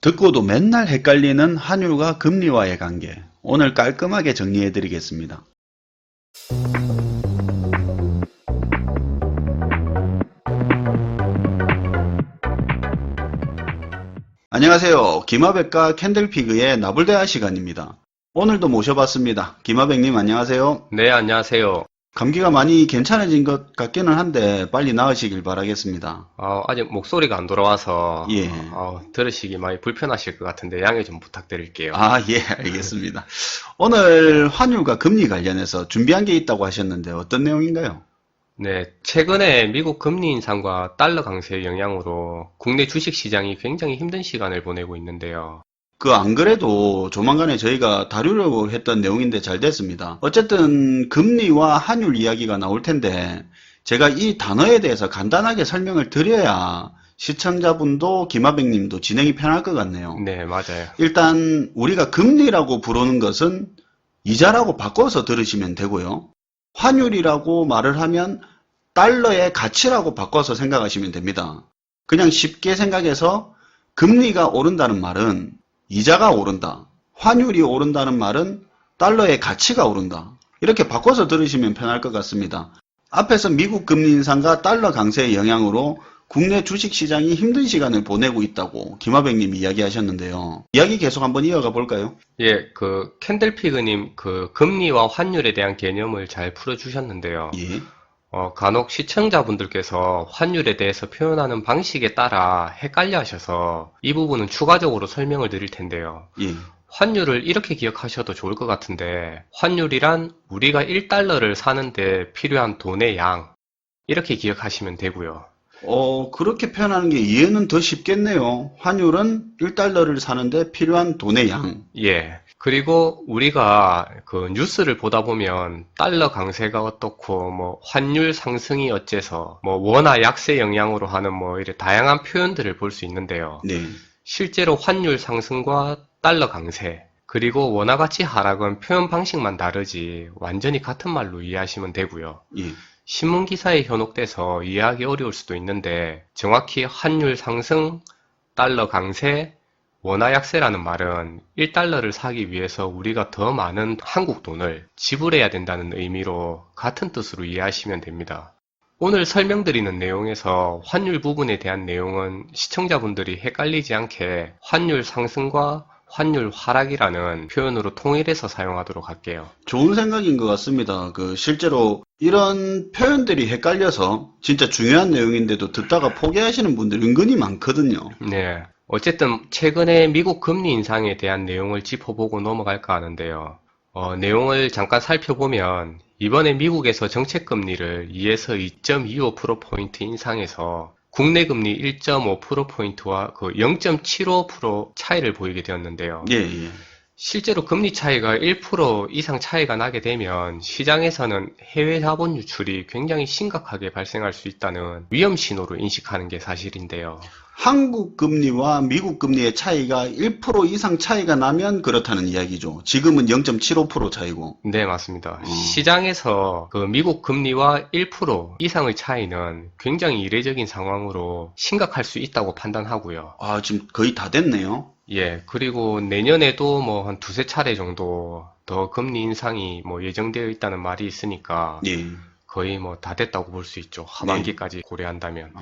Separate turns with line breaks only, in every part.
듣고도 맨날 헷갈리는 환율과 금리와의 관계. 오늘 깔끔하게 정리해 드리겠습니다. 안녕하세요. 김하백과 캔들피그의 나불대화 시간입니다. 오늘도 모셔봤습니다. 김하백님 안녕하세요.
네, 안녕하세요.
감기가 많이 괜찮아진 것 같기는 한데 빨리 나으시길 바라겠습니다.
아직 목소리가 안 돌아와서
예.
들으시기 많이 불편하실 것 같은데 양해 좀 부탁드릴게요.
예, 알겠습니다. 오늘 환율과 금리 관련해서 준비한 게 있다고 하셨는데 어떤 내용인가요?
네, 최근에 미국 금리 인상과 달러 강세의 영향으로 국내 주식 시장이 굉장히 힘든 시간을 보내고 있는데요.
안 그래도 조만간에 저희가 다루려고 했던 내용인데 잘 됐습니다. 어쨌든 금리와 환율 이야기가 나올 텐데 제가 이 단어에 대해서 간단하게 설명을 드려야 시청자분도 김하백님도 진행이 편할 것 같네요.
네, 맞아요.
일단 우리가 금리라고 부르는 것은 이자라고 바꿔서 들으시면 되고요. 환율이라고 말을 하면 달러의 가치라고 바꿔서 생각하시면 됩니다. 그냥 쉽게 생각해서 금리가 오른다는 말은 이자가 오른다. 환율이 오른다는 말은 달러의 가치가 오른다. 이렇게 바꿔서 들으시면 편할 것 같습니다. 앞에서 미국 금리 인상과 달러 강세의 영향으로 국내 주식시장이 힘든 시간을 보내고 있다고 김하백님이 이야기하셨는데요. 이야기 계속 한번 이어가 볼까요?
예, 캔들피그님 금리와 환율에 대한 개념을 잘 풀어주셨는데요.
예.
간혹 시청자분들께서 환율에 대해서 표현하는 방식에 따라 헷갈려 하셔서 이 부분은 추가적으로 설명을 드릴 텐데요.
예.
환율을 이렇게 기억하셔도 좋을 것 같은데, 환율이란 우리가 1달러를 사는데 필요한 돈의 양, 이렇게 기억하시면 되고요.
그렇게 표현하는 게 이해는 더 쉽겠네요. 환율은 1달러를 사는데 필요한 돈의 양.
예. 그리고 우리가 뉴스를 보다 보면 달러 강세가 어떻고 환율 상승이 어째서 원화 약세 영향으로 하는 이런 다양한 표현들을 볼 수 있는데요.
네.
실제로 환율 상승과 달러 강세 그리고 원화 가치 하락은 표현 방식만 다르지 완전히 같은 말로 이해하시면 되고요.
예.
신문 기사에 현혹돼서 이해하기 어려울 수도 있는데 정확히 환율 상승, 달러 강세, 원화 약세라는 말은 1달러를 사기 위해서 우리가 더 많은 한국 돈을 지불해야 된다는 의미로 같은 뜻으로 이해하시면 됩니다. 오늘 설명드리는 내용에서 환율 부분에 대한 내용은 시청자분들이 헷갈리지 않게 환율 상승과 환율 하락이라는 표현으로 통일해서 사용하도록 할게요.
좋은 생각인 것 같습니다. 실제로 이런 표현들이 헷갈려서 진짜 중요한 내용인데도 듣다가 포기하시는 분들 은근히 많거든요.
네. 어쨌든 최근에 미국 금리 인상에 대한 내용을 짚어보고 넘어갈까 하는데요. 내용을 잠깐 살펴보면 이번에 미국에서 정책금리를 2에서 2.25%포인트 인상해서 국내 금리 1.5%포인트와 0.75% 차이를 보이게 되었는데요.
예, 예.
실제로 금리 차이가 1% 이상 차이가 나게 되면 시장에서는 해외 자본 유출이 굉장히 심각하게 발생할 수 있다는 위험 신호로 인식하는 게 사실인데요.
한국 금리와 미국 금리의 차이가 1% 이상 차이가 나면 그렇다는 이야기죠. 지금은 0.75% 차이고.
네, 맞습니다. 시장에서 미국 금리와 1% 이상의 차이는 굉장히 이례적인 상황으로 심각할 수 있다고 판단하고요.
지금 거의 다 됐네요.
예, 그리고 내년에도 한 두세 차례 정도 더 금리 인상이 예정되어 있다는 말이 있으니까
예.
거의 다 됐다고 볼 수 있죠. 하반기까지 고려한다면.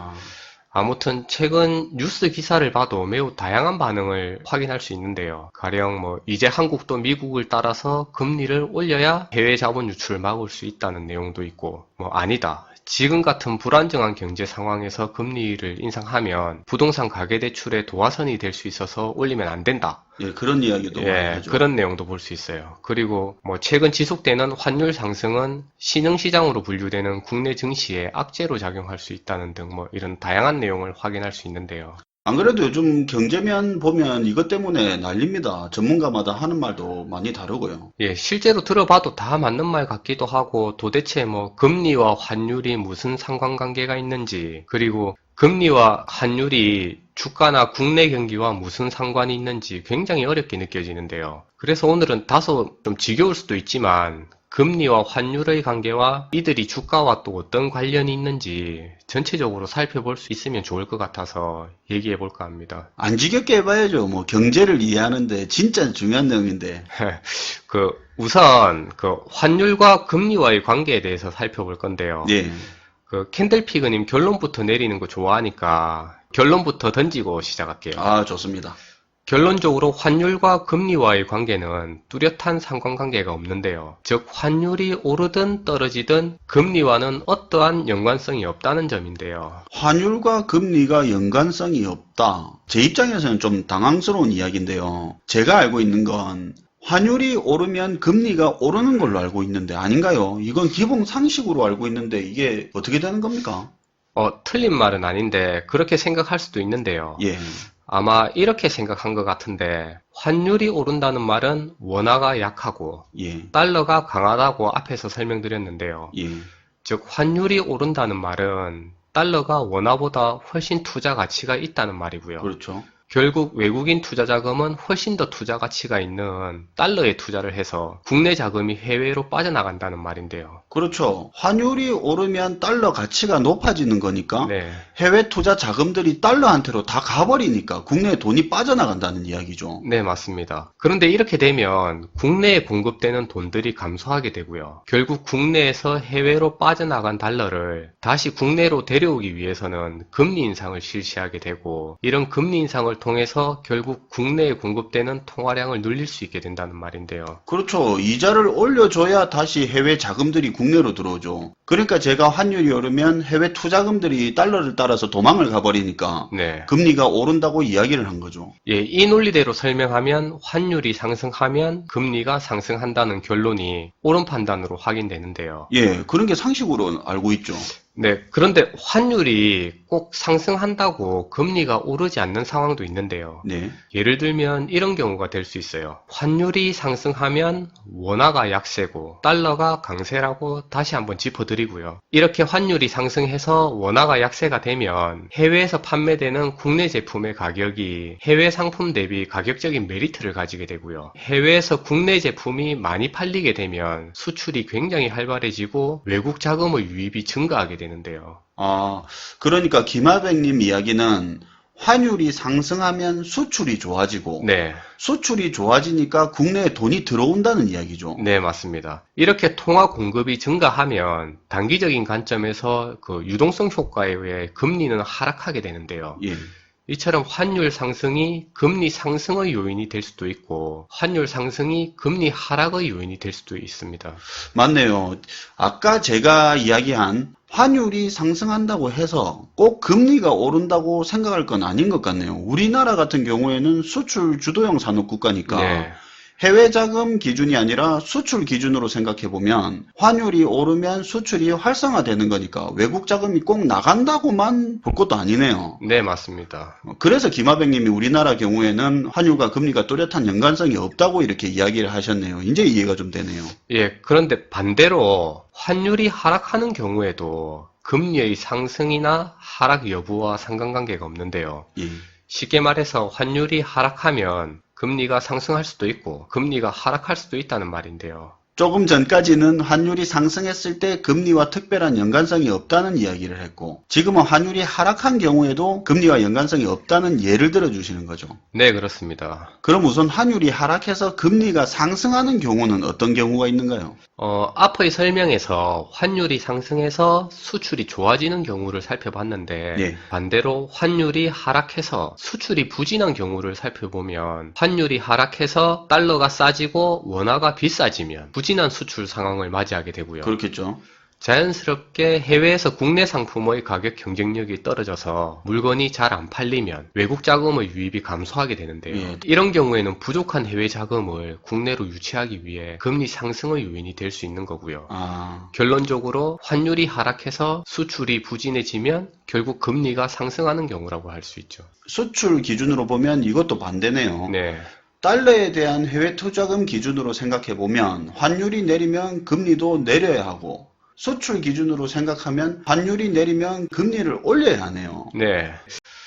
아무튼 최근 뉴스 기사를 봐도 매우 다양한 반응을 확인할 수 있는데요. 가령 이제 한국도 미국을 따라서 금리를 올려야 해외 자본 유출을 막을 수 있다는 내용도 있고 아니다. 지금 같은 불안정한 경제 상황에서 금리를 인상하면 부동산 가계대출의 도화선이 될 수 있어서 올리면 안 된다.
예, 그런 이야기도 많이 하죠.
그런 내용도 볼 수 있어요. 그리고 최근 지속되는 환율 상승은 신흥시장으로 분류되는 국내 증시에 악재로 작용할 수 있다는 등 이런 다양한 내용을 확인할 수 있는데요.
안 그래도 요즘 경제면 보면 이것 때문에 난립니다. 전문가마다 하는 말도 많이 다르고요.
예, 실제로 들어봐도 다 맞는 말 같기도 하고 도대체 금리와 환율이 무슨 상관관계가 있는지 그리고 금리와 환율이 주가나 국내 경기와 무슨 상관이 있는지 굉장히 어렵게 느껴지는데요. 그래서 오늘은 다소 좀 지겨울 수도 있지만 금리와 환율의 관계와 이들이 주가와 또 어떤 관련이 있는지 전체적으로 살펴볼 수 있으면 좋을 것 같아서 얘기해 볼까 합니다.
안 지겹게 해봐야죠. 뭐 경제를 이해하는데 진짜 중요한 내용인데.
우선 환율과 금리와의 관계에 대해서 살펴볼 건데요.
예.
캔들피그님 결론부터 내리는 거 좋아하니까 결론부터 던지고 시작할게요.
아, 좋습니다.
결론적으로 환율과 금리와의 관계는 뚜렷한 상관관계가 없는데요. 즉 환율이 오르든 떨어지든 금리와는 어떠한 연관성이 없다는 점인데요.
환율과 금리가 연관성이 없다. 제 입장에서는 좀 당황스러운 이야기인데요. 제가 알고 있는 건 환율이 오르면 금리가 오르는 걸로 알고 있는데 아닌가요? 이건 기본 상식으로 알고 있는데 이게 어떻게 되는 겁니까?
틀린 말은 아닌데 그렇게 생각할 수도 있는데요.
예.
아마 이렇게 생각한 것 같은데 환율이 오른다는 말은 원화가 약하고
예.
달러가 강하다고 앞에서 설명드렸는데요.
예.
즉 환율이 오른다는 말은 달러가 원화보다 훨씬 투자 가치가 있다는 말이고요.
그렇죠.
결국 외국인 투자 자금은 훨씬 더 투자 가치가 있는 달러에 투자를 해서 국내 자금이 해외로 빠져나간다는 말인데요.
그렇죠. 환율이 오르면 달러 가치가 높아지는 거니까
네.
해외 투자 자금들이 달러한테로 다 가버리니까 국내에 돈이 빠져나간다는 이야기죠.
네, 맞습니다. 그런데 이렇게 되면 국내에 공급되는 돈들이 감소하게 되고요. 결국 국내에서 해외로 빠져나간 달러를 다시 국내로 데려오기 위해서는 금리 인상을 실시하게 되고 이런 금리 인상을 통해서 결국 국내에 공급되는 통화량을 늘릴 수 있게 된다는 말인데요.
그렇죠. 이자를 올려줘야 다시 해외 자금들이 국내로 들어오죠. 그러니까 제가 환율이 오르면 해외 투자금들이 달러를 따라서 도망을 가버리니까
네.
금리가 오른다고 이야기를 한 거죠.
예, 이 논리대로 설명하면 환율이 상승하면 금리가 상승한다는 결론이 옳은 판단으로 확인되는데요.
예, 그런 게 상식으로 알고 있죠.
네, 그런데 환율이 꼭 상승한다고 금리가 오르지 않는 상황도 있는데요.
네.
예를 들면 이런 경우가 될 수 있어요. 환율이 상승하면 원화가 약세고 달러가 강세라고 다시 한번 짚어드리고요. 이렇게 환율이 상승해서 원화가 약세가 되면 해외에서 판매되는 국내 제품의 가격이 해외 상품 대비 가격적인 메리트를 가지게 되고요. 해외에서 국내 제품이 많이 팔리게 되면 수출이 굉장히 활발해지고 외국 자금의 유입이 증가하게 되는데요.
아, 그러니까 김하백님 이야기는 환율이 상승하면 수출이 좋아지고
네.
수출이 좋아지니까 국내에 돈이 들어온다는 이야기죠.
네, 맞습니다. 이렇게 통화 공급이 증가하면 단기적인 관점에서 유동성 효과에 의해 금리는 하락하게 되는데요.
예.
이처럼 환율 상승이 금리 상승의 요인이 될 수도 있고 환율 상승이 금리 하락의 요인이 될 수도 있습니다.
맞네요. 아까 제가 이야기한 환율이 상승한다고 해서 꼭 금리가 오른다고 생각할 건 아닌 것 같네요. 우리나라 같은 경우에는 수출 주도형 산업 국가니까
네.
해외 자금 기준이 아니라 수출 기준으로 생각해 보면 환율이 오르면 수출이 활성화되는 거니까 외국 자금이 꼭 나간다고만 볼 것도 아니네요.
네, 맞습니다.
그래서 김하백님이 우리나라 경우에는 환율과 금리가 뚜렷한 연관성이 없다고 이렇게 이야기를 하셨네요. 이제 이해가 좀 되네요.
예, 그런데 반대로 환율이 하락하는 경우에도 금리의 상승이나 하락 여부와 상관관계가 없는데요.
예.
쉽게 말해서 환율이 하락하면 금리가 상승할 수도 있고 금리가 하락할 수도 있다는 말인데요.
조금 전까지는 환율이 상승했을 때 금리와 특별한 연관성이 없다는 이야기를 했고 지금은 환율이 하락한 경우에도 금리와 연관성이 없다는 예를 들어 주시는 거죠.
네, 그렇습니다.
그럼 우선 환율이 하락해서 금리가 상승하는 경우는 어떤 경우가 있는가요?
앞의 설명에서 환율이 상승해서 수출이 좋아지는 경우를 살펴봤는데
예.
반대로 환율이 하락해서 수출이 부진한 경우를 살펴보면 환율이 하락해서 달러가 싸지고 원화가 비싸지면 부진한 수출 상황을 맞이하게 되고요.
그렇겠죠.
자연스럽게 해외에서 국내 상품의 가격 경쟁력이 떨어져서 물건이 잘 안 팔리면 외국 자금의 유입이 감소하게 되는데요.
예.
이런 경우에는 부족한 해외 자금을 국내로 유치하기 위해 금리 상승의 요인이 될 수 있는 거고요. 결론적으로 환율이 하락해서 수출이 부진해지면 결국 금리가 상승하는 경우라고 할 수 있죠.
수출 기준으로 보면 이것도 반대네요.
네.
달러에 대한 해외 투자금 기준으로 생각해 보면 환율이 내리면 금리도 내려야 하고 수출 기준으로 생각하면 환율이 내리면 금리를 올려야 하네요.
네.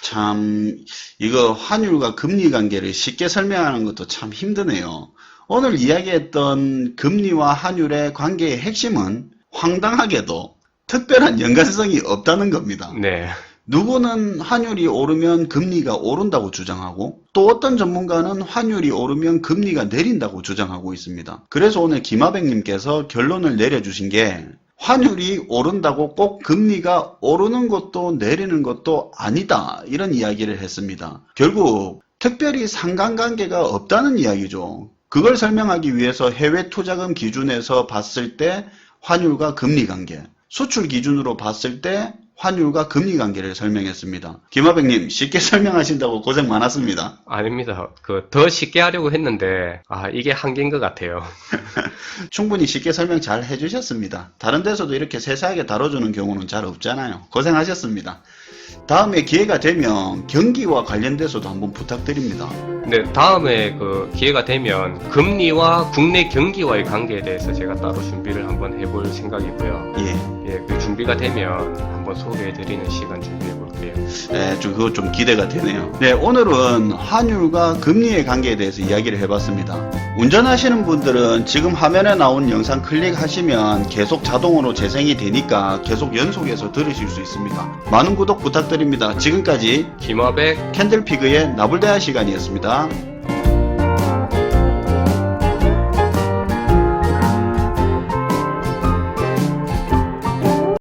참 이거 환율과 금리 관계를 쉽게 설명하는 것도 참 힘드네요. 오늘 이야기했던 금리와 환율의 관계의 핵심은 황당하게도 특별한 연관성이 없다는 겁니다.
네.
누구는 환율이 오르면 금리가 오른다고 주장하고 또 어떤 전문가는 환율이 오르면 금리가 내린다고 주장하고 있습니다. 그래서 오늘 김하백님께서 결론을 내려주신 게 환율이 오른다고 꼭 금리가 오르는 것도 내리는 것도 아니다, 이런 이야기를 했습니다. 결국 특별히 상관관계가 없다는 이야기죠. 그걸 설명하기 위해서 해외 투자금 기준에서 봤을 때 환율과 금리 관계, 수출 기준으로 봤을 때 환율과 금리 관계를 설명했습니다. 김하백님 쉽게 설명하신다고 고생 많았습니다.
아닙니다. 더 쉽게 하려고 했는데, 이게 한계인 것 같아요.
충분히 쉽게 설명 잘 해주셨습니다. 다른 데서도 이렇게 세세하게 다뤄주는 경우는 잘 없잖아요. 고생하셨습니다. 다음에 기회가 되면 경기와 관련돼서도 한번 부탁드립니다.
네, 다음에 기회가 되면 금리와 국내 경기와의 관계에 대해서 제가 따로 준비를 한번 해볼 생각이고요.
예.
그 준비가 되면 한번 소개해드리는 시간 준비해 볼게요.
네, 그거 좀 기대가 되네요. 네, 오늘은 환율과 금리의 관계에 대해서 이야기를 해봤습니다. 운전하시는 분들은 지금 화면에 나온 영상 클릭하시면 계속 자동으로 재생이 되니까 계속 연속해서 들으실 수 있습니다. 많은 구독 부탁드립니다. 지금까지
김하백
캔들피그의 나불대화 시간이었습니다.